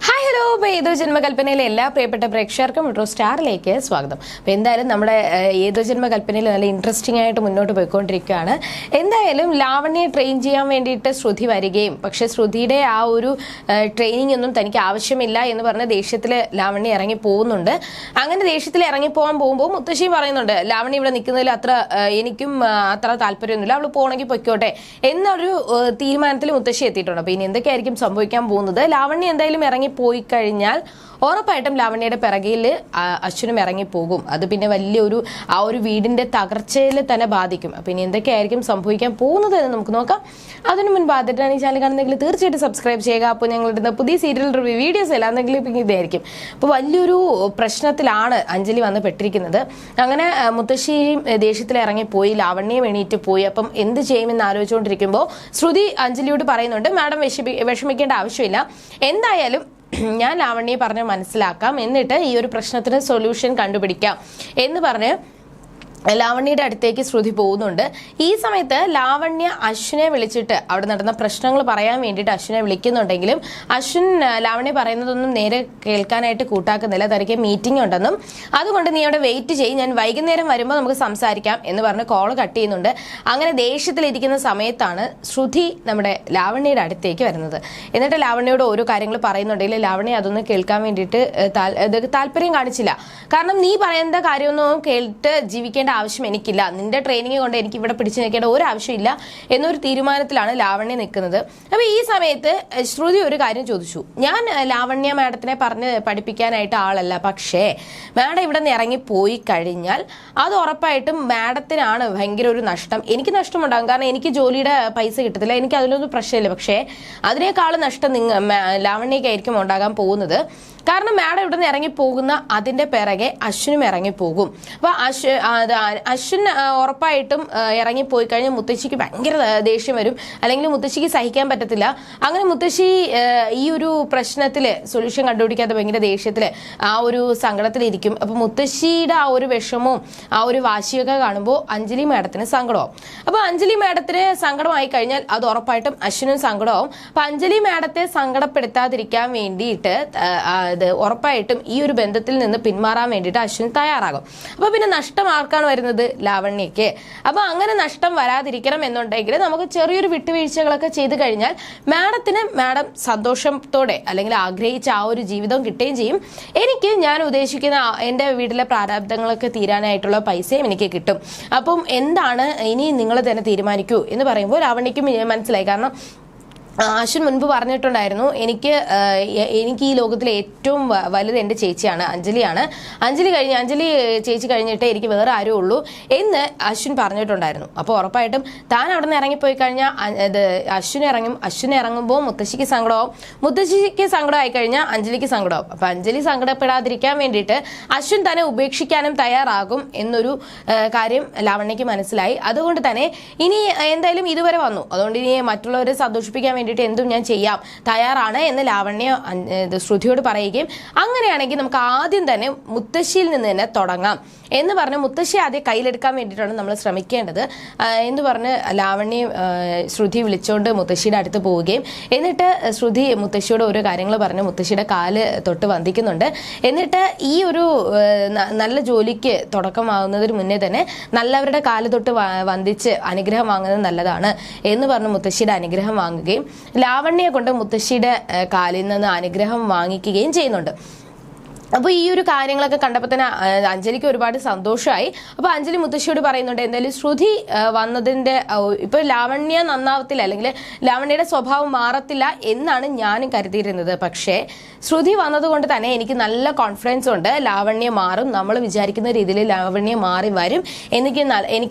Hi hello. അപ്പോൾ ഏതോ ജന്മകൽപ്പനയിലെ എല്ലാ പ്രിയപ്പെട്ട പ്രേക്ഷകർക്കും മെട്രോ സ്റ്റാറിലേക്ക് സ്വാഗതം. അപ്പോൾ എന്തായാലും നമ്മുടെ ഏതോ ജന്മകൽപ്പനയിൽ നല്ല ഇൻട്രസ്റ്റിംഗ് ആയിട്ട് മുന്നോട്ട് പോയിക്കൊണ്ടിരിക്കുകയാണ്. എന്തായാലും ലാവണ്യെ ട്രെയിൻ ചെയ്യാൻ വേണ്ടിയിട്ട് ശ്രുതി വരികയും പക്ഷെ ശ്രുതിയുടെ ആ ഒരു ട്രെയിനിങ് ഒന്നും തനിക്ക് ആവശ്യമില്ല എന്ന് പറഞ്ഞ് ദേഷ്യത്തിൽ ലാവണ്യ ഇറങ്ങി പോകുന്നുണ്ട്. അങ്ങനെ ദേഷ്യത്തിൽ ഇറങ്ങിപ്പോകാൻ പോകുമ്പോൾ മുത്തശ്ശിയും പറയുന്നുണ്ട് ലാവണ്യ ഇവിടെ നിൽക്കുന്നതിൽ എനിക്കും അത്ര താല്പര്യമൊന്നുമില്ല, അവൾ പോകണമെങ്കിൽ പൊയ്ക്കോട്ടെ എന്നൊരു തീരുമാനത്തിൽ മുത്തശ്ശി എത്തിയിട്ടുണ്ട്. അപ്പോൾ ഇനി എന്തൊക്കെയായിരിക്കും സംഭവിക്കാൻ പോകുന്നത്? ലാവണ്യ എന്തായാലും ഇറങ്ങിപ്പോയി കഴിഞ്ഞാൽ ഉറപ്പായിട്ടും ലാവണ്യയുടെ പിറകിൽ അശ്വിനും ഇറങ്ങിപ്പോകും. അത് പിന്നെ വലിയൊരു ആ ഒരു വീടിന്റെ തകർച്ചയിൽ തന്നെ ബാധിക്കും. അപ്പൊ ഇനി എന്തൊക്കെയായിരിക്കും സംഭവിക്കാൻ പോകുന്നത് എന്ന് നമുക്ക് നോക്കാം. അതിനു മുൻപ് ആദ്യമായിട്ടാണ് ഈ ചാനൽ കാണുന്നെങ്കിൽ തീർച്ചയായിട്ടും സബ്സ്ക്രൈബ് ചെയ്യുക. അപ്പോൾ ഞങ്ങളുടെ പുതിയ സീരിയൽ റിവ്യൂ വീഡിയോസ് എല്ലാന്നെങ്കിലും ഇതായിരിക്കും. അപ്പോൾ വലിയൊരു പ്രശ്നത്തിലാണ് അഞ്ജലി വന്ന് പെട്ടിരിക്കുന്നത്. അങ്ങനെ മുത്തശ്ശിയും ദേഷ്യത്തിൽ ഇറങ്ങിപ്പോയി, ലാവണ്യം എണീറ്റ് പോയി. അപ്പം എന്ത് ചെയ്യുമെന്ന് ആലോചിച്ചുകൊണ്ടിരിക്കുമ്പോൾ ശ്രുതി അഞ്ജലിയോട് പറയുന്നുണ്ട്, മാഡം വിഷമിക്കേണ്ട ആവശ്യമില്ല, എന്തായാലും ഞാൻ ലാവണ്യെ പറഞ്ഞ് മനസ്സിലാക്കാം, എന്നിട്ട് ഈ ഒരു പ്രശ്നത്തിന് സൊല്യൂഷൻ കണ്ടുപിടിക്കാം എന്ന് പറഞ്ഞ് ലാവണ്യയുടെ അടുത്തേക്ക് ശ്രുതി പോകുന്നുണ്ട്. ഈ സമയത്ത് ലാവണ്യ അശ്വിനെ വിളിച്ചിട്ട് അവിടെ നടന്ന പ്രശ്നങ്ങൾ പറയാൻ വേണ്ടിയിട്ട് അശ്വിനെ വിളിക്കുന്നുണ്ടെങ്കിലും അശ്വിൻ ലാവണ്യ പറയുന്നതൊന്നും നേരെ കേൾക്കാനായിട്ട് കൂട്ടാക്കുന്നില്ല. തനിക്ക് മീറ്റിംഗ് ഉണ്ടെന്നും അതുകൊണ്ട് നീ അവിടെ വെയിറ്റ് ചെയ്യും, ഞാൻ വൈകുന്നേരം വരുമ്പോൾ നമുക്ക് സംസാരിക്കാം എന്ന് പറഞ്ഞ് കോൾ കട്ട് ചെയ്യുന്നുണ്ട്. അങ്ങനെ ദേഷ്യത്തിലിരിക്കുന്ന സമയത്താണ് ശ്രുതി നമ്മുടെ ലാവണ്യയുടെ അടുത്തേക്ക് വരുന്നത്. എന്നിട്ട് ലാവണ്യയോട് ഓരോ കാര്യങ്ങൾ പറയുന്നുണ്ടെങ്കിൽ ലാവണ്യ അതൊന്നും കേൾക്കാൻ വേണ്ടിയിട്ട് താല്പര്യം കാണിച്ചില്ല. കാരണം നീ പറയുന്ന കാര്യമൊന്നും കേട്ട് ജീവിക്കേണ്ട ആവശ്യം എനിക്കില്ല, നിന്റെ ട്രെയിനിങ് കൊണ്ട് എനിക്ക് ഇവിടെ പിടിച്ചു നിൽക്കേണ്ട ഒരു ആവശ്യമില്ല എന്നൊരു തീരുമാനത്തിലാണ് ലാവണ്യ നിൽക്കുന്നത്. അപ്പൊ ഈ സമയത്ത് ശ്രുതി ഒരു കാര്യം ചോദിച്ചു, ഞാൻ ലാവണ്യ മാഡത്തിനെ പറഞ്ഞ് പഠിപ്പിക്കാനായിട്ട് ആളല്ല, പക്ഷേ മാഡം ഇവിടെ നിന്ന് ഇറങ്ങിപ്പോയി കഴിഞ്ഞാൽ അത് ഉറപ്പായിട്ടും മാഡത്തിനാണ് ഭയങ്കര ഒരു നഷ്ടം. എനിക്ക് നഷ്ടമുണ്ടാകും, കാരണം എനിക്ക് ജോലിയുടെ പൈസ കിട്ടത്തില്ല, എനിക്ക് അതിലൊന്നും പ്രശ്നമില്ല. പക്ഷേ അതിനേക്കാളും നഷ്ടം ലാവണ്യക്കായിരിക്കും ഉണ്ടാകാൻ പോകുന്നത്. കാരണം മാഡം ഇവിടെ നിന്ന് ഇറങ്ങിപ്പോകുന്ന അതിന്റെ പിറകെ അശ്വിനും ഇറങ്ങിപ്പോകും. അപ്പൊ അശ്വിൻ ഉറപ്പായിട്ടും ഇറങ്ങിപ്പോയി കഴിഞ്ഞാൽ മുത്തശ്ശിക്ക് ഭയങ്കര ദേഷ്യം വരും, അല്ലെങ്കിൽ മുത്തശ്ശിക്ക് സഹിക്കാൻ പറ്റത്തില്ല. അങ്ങനെ മുത്തശ്ശി ഈ ഒരു പ്രശ്നത്തില് സൊല്യൂഷൻ കണ്ടുപിടിക്കാതെ ഭയങ്കര ദേഷ്യത്തില് ആ ഒരു സങ്കടത്തിലിരിക്കും. അപ്പൊ മുത്തശ്ശിയുടെ ആ ഒരു വിഷമവും ആ ഒരു വാശിയൊക്കെ കാണുമ്പോൾ അഞ്ജലി മാഡത്തിന് സങ്കടമാവും. അപ്പൊ അഞ്ജലി മാഡത്തിന് സങ്കടമായി കഴിഞ്ഞാൽ അത് ഉറപ്പായിട്ടും അശ്വിനും സങ്കടമാവും. അപ്പൊ അഞ്ജലി മാഡത്തെ സങ്കടപ്പെടുത്താതിരിക്കാൻ വേണ്ടിയിട്ട് ഉറപ്പായിട്ടും ഈ ഒരു ബന്ധത്തിൽ നിന്ന് പിന്മാറാൻ വേണ്ടിയിട്ട് അശ്വിൻ തയ്യാറാകും. അപ്പൊ പിന്നെ നഷ്ടം ആർക്കാണ് വരുന്നത്? ലാവണ്യക്ക്. അപ്പൊ അങ്ങനെ നഷ്ടം വരാതിരിക്കണം എന്നുണ്ടെങ്കിൽ നമുക്ക് ചെറിയൊരു വിട്ടുവീഴ്ചകളൊക്കെ ചെയ്തു കഴിഞ്ഞാൽ മാഡം സന്തോഷത്തോടെ അല്ലെങ്കിൽ ആഗ്രഹിച്ച ആ ഒരു ജീവിതം കിട്ടുകയും ചെയ്യും. ഞാൻ ഉദ്ദേശിക്കുന്ന എൻ്റെ വീട്ടിലെ പ്രാരാബ്ദങ്ങളൊക്കെ തീരാനായിട്ടുള്ള പൈസയും എനിക്ക് കിട്ടും. അപ്പം എന്താണ് ഇനി നിങ്ങൾ തന്നെ തീരുമാനിക്കൂ എന്ന് പറയുമ്പോൾ ലാവണ്യക്ക് മനസ്സിലായി. കാരണം അശ്വിൻ മുൻപ് പറഞ്ഞിട്ടുണ്ടായിരുന്നു, എനിക്ക് ഈ ലോകത്തിലെ ഏറ്റവും വലുത് എൻ്റെ ചേച്ചിയാണ്, അഞ്ജലിയാണ്. അഞ്ജലി ചേച്ചി കഴിഞ്ഞിട്ട് എനിക്ക് വേറെ ആരും ഉള്ളൂ എന്ന് അശ്വിൻ പറഞ്ഞിട്ടുണ്ടായിരുന്നു. അപ്പോൾ ഉറപ്പായിട്ടും താൻ അവിടെ നിന്ന് ഇറങ്ങിപ്പോയി കഴിഞ്ഞാൽ അശ്വിൻ ഇറങ്ങുമ്പോൾ മുത്തശ്ശിക്ക് സങ്കടമാവും, മുത്തശ്ശിക്ക് സങ്കടമായി കഴിഞ്ഞാൽ അഞ്ജലിക്ക് സങ്കടമാവും. അപ്പം അഞ്ജലി സങ്കടപ്പെടാതിരിക്കാൻ വേണ്ടിയിട്ട് അശ്വിൻ തന്നെ ഉപേക്ഷിക്കാനും തയ്യാറാകും എന്നൊരു കാര്യം ലാവണ്യക്ക് മനസ്സിലായി. അതുകൊണ്ട് തന്നെ ഇനി എന്തായാലും ഇതുവരെ വന്നു, അതുകൊണ്ട് ഇനി മറ്റുള്ളവരെ സന്തോഷിപ്പിക്കാൻ വേണ്ടിയിട്ട് എന്തും ഞാൻ ചെയ്യാം, തയ്യാറാണ് എന്ന് ലാവണ്യ ശ്രുതിയോട് പറയുകയും അങ്ങനെയാണെങ്കിൽ നമുക്ക് ആദ്യം തന്നെ മുത്തശ്ശിയിൽ നിന്ന് തന്നെ തുടങ്ങാം എന്ന് പറഞ്ഞ് മുത്തശ്ശി ആദ്യം കയ്യിലെടുക്കാൻ വേണ്ടിയിട്ടാണ് നമ്മൾ ശ്രമിക്കേണ്ടത് എന്ന് പറഞ്ഞ് ലാവണ്യ ശ്രുതി വിളിച്ചുകൊണ്ട് മുത്തശ്ശിയുടെ അടുത്ത് പോവുകയും എന്നിട്ട് ശ്രുതി മുത്തശ്ശിയോട് ഓരോ കാര്യങ്ങൾ പറഞ്ഞ് മുത്തശ്ശിയുടെ കാല് തൊട്ട് വന്ദിക്കുന്നുണ്ട്. എന്നിട്ട് ഈ ഒരു നല്ല ജോലിക്ക് തുടക്കമാകുന്നതിന് മുന്നേ തന്നെ നല്ലവരുടെ കാല് തൊട്ട് വന്ദിച്ച് അനുഗ്രഹം വാങ്ങുന്നത് നല്ലതാണ് എന്ന് പറഞ്ഞ് മുത്തശ്ശിയുടെ അനുഗ്രഹം വാങ്ങുകയും ലാവണ്യെ കൊണ്ട് മുത്തശ്ശിയുടെ കാലിൽ നിന്ന് അനുഗ്രഹം വാങ്ങിക്കുകയും ചെയ്യുന്നുണ്ട്. അപ്പോൾ ഈ ഒരു കാര്യങ്ങളൊക്കെ കണ്ടപ്പോൾ തന്നെ അഞ്ജലിക്ക് ഒരുപാട് സന്തോഷമായി. അപ്പോൾ അഞ്ജലി മുത്തശ്ശിയോട് പറയുന്നുണ്ട്, എന്തായാലും ശ്രുതി വന്നതിൻ്റെ ഇപ്പോൾ ലാവണ്യ നന്നാവത്തില്ല, അല്ലെങ്കിൽ ലാവണ്യയുടെ സ്വഭാവം മാറത്തില്ല എന്നാണ് ഞാനും കരുതിയിരുന്നത്. പക്ഷേ ശ്രുതി വന്നതുകൊണ്ട് തന്നെ എനിക്ക് നല്ല കോൺഫിഡൻസ് ഉണ്ട്, ലാവണ്യ മാറും, നമ്മൾ വിചാരിക്കുന്ന രീതിയിൽ ലാവണ്യ മാറി വരും, എനിക്ക്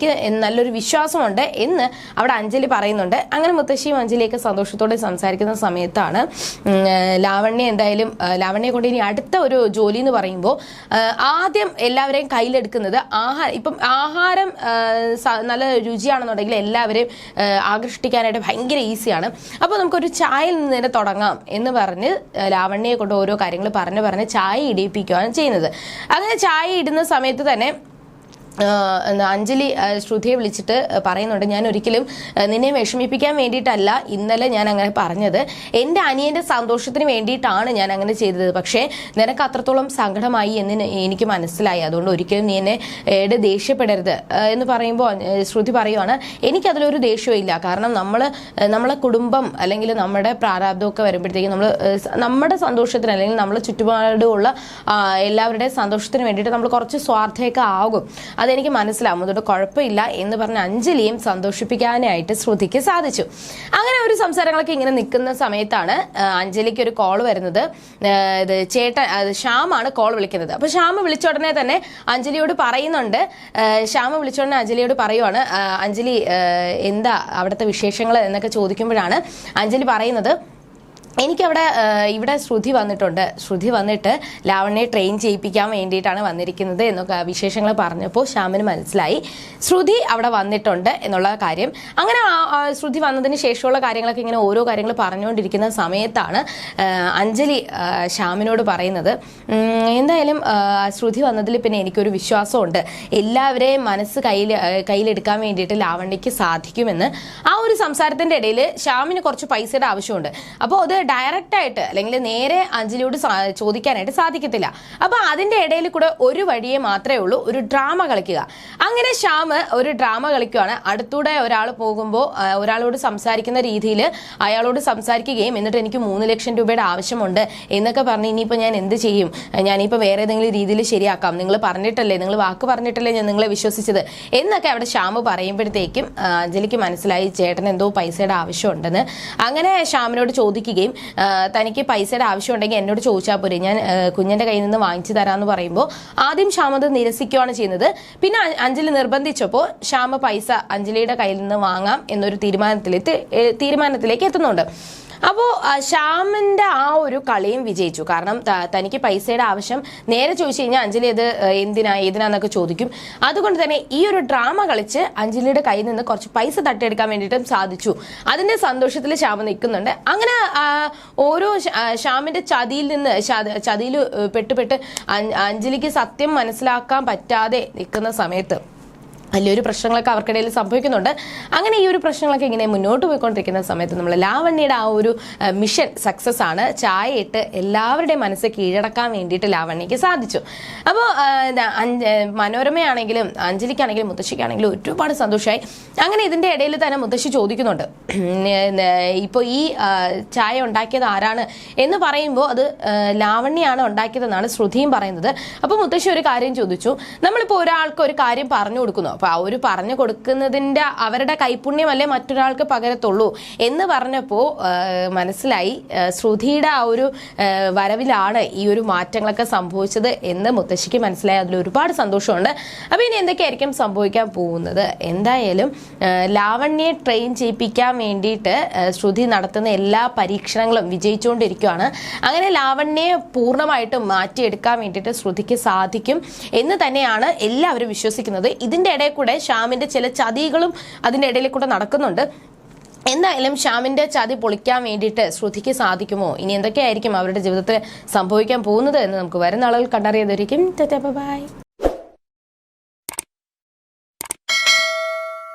നല്ലൊരു വിശ്വാസമുണ്ട് എന്ന് അവിടെ അഞ്ജലി പറയുന്നുണ്ട്. അങ്ങനെ മുത്തശ്ശിയും അഞ്ജലിയൊക്കെ സന്തോഷത്തോടെ സംസാരിക്കുന്ന സമയത്താണ് ലാവണ്യെ കൊണ്ട് ഇനി അടുത്ത ഒരു ജോലി എന്ന് പറയുമ്പോൾ ആദ്യം എല്ലാവരെയും കയ്യിലെടുക്കുന്നത് ആഹാരം നല്ല രുചിയാണെന്നുണ്ടെങ്കിൽ എല്ലാവരെയും ആകർഷിക്കാനായിട്ട് ഭയങ്കര ഈസിയാണ്. അപ്പോൾ നമുക്കൊരു ചായയിൽ നിന്ന് തന്നെ തുടങ്ങാം എന്ന് പറഞ്ഞ് ലാവണ്യയെ കൊണ്ട് ഓരോ കാര്യങ്ങൾ പറഞ്ഞ് ചായ ഇടിയിപ്പിക്കുകയാണ് ചെയ്യുന്നത്. അങ്ങനെ ചായ ഇടുന്ന സമയത്ത് തന്നെ അഞ്ജലി ശ്രുതിയെ വിളിച്ചിട്ട് പറയുന്നുണ്ട്, ഞാൻ ഒരിക്കലും നിന്നെ വിഷമിപ്പിക്കാൻ വേണ്ടിയിട്ടല്ല ഇന്നലെ ഞാൻ അങ്ങനെ പറഞ്ഞത്, എൻ്റെ അനിയൻ്റെ സന്തോഷത്തിന് വേണ്ടിയിട്ടാണ് ഞാൻ അങ്ങനെ ചെയ്തത്. പക്ഷേ നിനക്ക് അത്രത്തോളം സങ്കടമായി എന്ന് എനിക്ക് മനസ്സിലായി, അതുകൊണ്ട് ഒരിക്കലും നീ എന്നെ ദേഷ്യപ്പെടരുത് എന്ന് പറയുമ്പോൾ ശ്രുതി പറയുവാണ്, എനിക്കതിലൊരു ദേഷ്യമില്ല. കാരണം നമ്മളെ കുടുംബം അല്ലെങ്കിൽ നമ്മുടെ പ്രാരാബ്ദമൊക്കെ വരുമ്പോഴത്തേക്കും നമ്മുടെ സന്തോഷത്തിന് അല്ലെങ്കിൽ നമ്മളെ ചുറ്റുപാടുമുള്ള എല്ലാവരുടെയും സന്തോഷത്തിന് വേണ്ടിയിട്ട് നമ്മൾ കുറച്ച് സ്വാർത്ഥയൊക്കെ ആകും, അതെനിക്ക് മനസ്സിലാവും, അതുകൊണ്ട് കുഴപ്പമില്ല എന്ന് പറഞ്ഞ് അഞ്ജലിയും സന്തോഷിപ്പിക്കാനായിട്ട് ശ്രുതിക്ക് സാധിച്ചു. അങ്ങനെ ഒരു സംസാരങ്ങളൊക്കെ ഇങ്ങനെ നിൽക്കുന്ന സമയത്താണ് അഞ്ജലിക്ക് ഒരു കോൾ വരുന്നത്. ഇത് ശ്യാമാണ് കോൾ വിളിക്കുന്നത്. അപ്പോൾ ശ്യാമ വിളിച്ച ഉടനെ തന്നെ അഞ്ജലിയോട് പറയുന്നുണ്ട്, അഞ്ജലിയോട് പറയുവാണ്, അഞ്ജലി എന്താ അവിടുത്തെ വിശേഷങ്ങൾ എന്നൊക്കെ ചോദിക്കുമ്പോഴാണ് അഞ്ജലി പറയുന്നത്, ഇവിടെ ശ്രുതി വന്നിട്ട് ലാവണ്യെ ട്രെയിൻ ചെയ്യിപ്പിക്കാൻ വേണ്ടിയിട്ടാണ് വന്നിരിക്കുന്നത് എന്നൊക്കെ വിശേഷങ്ങൾ പറഞ്ഞപ്പോൾ ശ്യാമിന് മനസ്സിലായി ശ്രുതി അവിടെ വന്നിട്ടുണ്ട് എന്നുള്ള കാര്യം. അങ്ങനെ ശ്രുതി വന്നതിന് ശേഷമുള്ള കാര്യങ്ങളൊക്കെ ഇങ്ങനെ ഓരോ കാര്യങ്ങൾ പറഞ്ഞുകൊണ്ടിരിക്കുന്ന സമയത്താണ് അഞ്ജലി ശ്യാമിനോട് പറയുന്നത്, എന്തായാലും ശ്രുതി വന്നതിൽ പിന്നെ എനിക്കൊരു വിശ്വാസമുണ്ട്, എല്ലാവരെയും മനസ്സ് കയ്യിലെടുക്കാൻ വേണ്ടിയിട്ട് ലാവണ്യക്ക് സാധിക്കുമെന്ന്. ആ ഒരു സംസാരത്തിന്റെ ഇടയിൽ ശ്യാമിന് കുറച്ച് പൈസയുടെ ആവശ്യമുണ്ട്. അപ്പോൾ അത് ഡയറക്റ്റ് ആയിട്ട് അല്ലെങ്കിൽ നേരെ അഞ്ജലിയോട് ചോദിക്കാനായിട്ട് സാധിക്കത്തില്ല. അപ്പൊ അതിന്റെ ഇടയിൽ കൂടെ ഒരു വഴിയെ മാത്രമേ ഉള്ളൂ, ഒരു ഡ്രാമ കളിക്കുക. അങ്ങനെ ശ്യാം ഒരു ഡ്രാമ കളിക്കുകയാണ്. അടുത്തൂടെ ഒരാൾ പോകുമ്പോൾ ഒരാളോട് സംസാരിക്കുന്ന രീതിയിൽ അയാളോട് സംസാരിക്കുകയും എന്നിട്ട് എനിക്ക് 3 ലക്ഷം രൂപയുടെ ആവശ്യമുണ്ട് എന്നൊക്കെ പറഞ്ഞ് ഇനിയിപ്പോൾ ഞാൻ എന്ത് ചെയ്യും, ഞാനിപ്പോൾ വേറെ ഏതെങ്കിലും രീതിയിൽ ശരിയാക്കാം, നിങ്ങൾ വാക്ക് പറഞ്ഞിട്ടല്ലേ ഞാൻ നിങ്ങളെ വിശ്വസിച്ചത് എന്നൊക്കെ അവിടെ ശ്യാം പറയുമ്പോഴത്തേക്കും അഞ്ജലിക്ക് മനസ്സിലായി ചേട്ടൻ എന്തോ പൈസയുടെ ആവശ്യമുണ്ടെന്ന്. അങ്ങനെ ശ്യാമിനോട് ചോദിക്കുകയും തനിക്ക് പൈസയുടെ ആവശ്യമുണ്ടെങ്കിൽ എന്നോട് ചോദിച്ചാൽ പോരെ, ഞാൻ കുഞ്ഞിന്റെ കയ്യിൽ നിന്ന് വാങ്ങിച്ചു തരാമെന്ന് പറയുമ്പോൾ ആദ്യം ശ്യാം അത് നിരസിക്കുകയാണ് ചെയ്യുന്നത്. പിന്നെ അഞ്ജലി നിർബന്ധിച്ചപ്പോൾ ശ്യാം പൈസ അഞ്ജലിയുടെ കയ്യിൽ നിന്ന് വാങ്ങാം എന്നൊരു തീരുമാനത്തിലേക്ക് എത്തുന്നുണ്ട്. അപ്പോൾ ശ്യാമിന്റെ ആ ഒരു കളിയും വിജയിച്ചു. കാരണം തനിക്ക് പൈസയുടെ ആവശ്യം നേരെ ചോദിച്ചു കഴിഞ്ഞാൽ അഞ്ജലി അത് ഏതിനാന്നൊക്കെ ചോദിക്കും. അതുകൊണ്ട് തന്നെ ഈ ഒരു ഡ്രാമ കളിച്ച് അഞ്ജലിയുടെ കയ്യിൽ നിന്ന് കുറച്ച് പൈസ തട്ടിയെടുക്കാൻ വേണ്ടിയിട്ടും സാധിച്ചു. അതിന്റെ സന്തോഷത്തിൽ ശ്യാം നിൽക്കുന്നുണ്ട്. അങ്ങനെ ഓരോ ശ്യാമിന്റെ ചതിയിൽ പെട്ട് അഞ്ജലിക്ക് സത്യം മനസ്സിലാക്കാൻ പറ്റാതെ നിൽക്കുന്ന സമയത്ത് വലിയൊരു പ്രശ്നങ്ങളൊക്കെ അവർക്കിടയിൽ സംഭവിക്കുന്നുണ്ട്. അങ്ങനെ ഈ ഒരു പ്രശ്നങ്ങളൊക്കെ ഇങ്ങനെ മുന്നോട്ട് പോയിക്കൊണ്ടിരിക്കുന്ന സമയത്ത് നമ്മൾ ലാവണ്യയുടെ ആ ഒരു മിഷൻ സക്സസ് ആണ്. ചായ ഇട്ട് എല്ലാവരുടെയും മനസ്സ് കീഴടക്കാൻ വേണ്ടിയിട്ട് ലാവണ്യക്ക് സാധിച്ചു. അപ്പോൾ മനോരമയാണെങ്കിലും അഞ്ജലിക്കാണെങ്കിലും മുത്തശ്ശിക്കാണെങ്കിലും ഒരുപാട് സന്തോഷമായി. അങ്ങനെ ഇതിന്റെ ഇടയിൽ തന്നെ മുത്തശ്ശി ചോദിക്കുന്നുണ്ട്, ഇപ്പോൾ ഈ ചായ ഉണ്ടാക്കിയത് ആരാണ് എന്ന് പറയുമ്പോൾ അത് ലാവണ്യാണ് ഉണ്ടാക്കിയതെന്നാണ് ശ്രുതിയും പറയുന്നത്. അപ്പോൾ മുത്തശ്ശി ഒരു കാര്യം ചോദിച്ചു, നമ്മളിപ്പോൾ ഒരാൾക്ക് ഒരു കാര്യം പറഞ്ഞു കൊടുക്കുന്നു, അപ്പൊ ആ ഒരു പറഞ്ഞു കൊടുക്കുന്നതിന്റെ അവരുടെ കൈപുണ്യമല്ലേ മറ്റൊരാൾക്ക് പകരത്തുള്ളൂ എന്ന് പറഞ്ഞപ്പോൾ മനസ്സിലായി ശ്രുതിയുടെ ആ ഒരു വരവിലാണ് ഈ ഒരു മാറ്റങ്ങളൊക്കെ സംഭവിച്ചത് എന്ന് മുത്തശ്ശിക്ക് മനസ്സിലായി. അതിൽ ഒരുപാട് സന്തോഷമുണ്ട്. അപ്പൊ ഇനി എന്തൊക്കെയായിരിക്കും സംഭവിക്കാൻ പോകുന്നത്? എന്തായാലും ലാവണ്യെ ട്രെയിൻ ചെയ്യിപ്പിക്കാൻ വേണ്ടിയിട്ട് ശ്രുതി നടത്തുന്ന എല്ലാ പരീക്ഷണങ്ങളും വിജയിച്ചുകൊണ്ടിരിക്കുകയാണ്. അങ്ങനെ ലാവണ്യെ പൂർണ്ണമായിട്ടും മാറ്റിയെടുക്കാൻ വേണ്ടിയിട്ട് ശ്രുതിക്ക് സാധിക്കും എന്ന് തന്നെയാണ് എല്ലാവരും വിശ്വസിക്കുന്നത്. ഇതിന്റെ ഇടയിൽ കൂടെ ശ്യാമിന്റെ ചില ചതികളും അതിന്റെ ഇടയിൽ കൂടെ നടക്കുന്നുണ്ട്. എന്തായാലും ശ്യാമിന്റെ ചതി പൊളിക്കാൻ വേണ്ടിയിട്ട് ശ്രുതിക്ക് സാധിക്കുമോ? ഇനി എന്തൊക്കെയായിരിക്കും അവരുടെ ജീവിതത്തിൽ സംഭവിക്കാൻ പോകുന്നത് എന്ന് നമുക്ക് വരുന്ന ആളുകൾ കണ്ടറിയാതായിരിക്കും. ബൈ.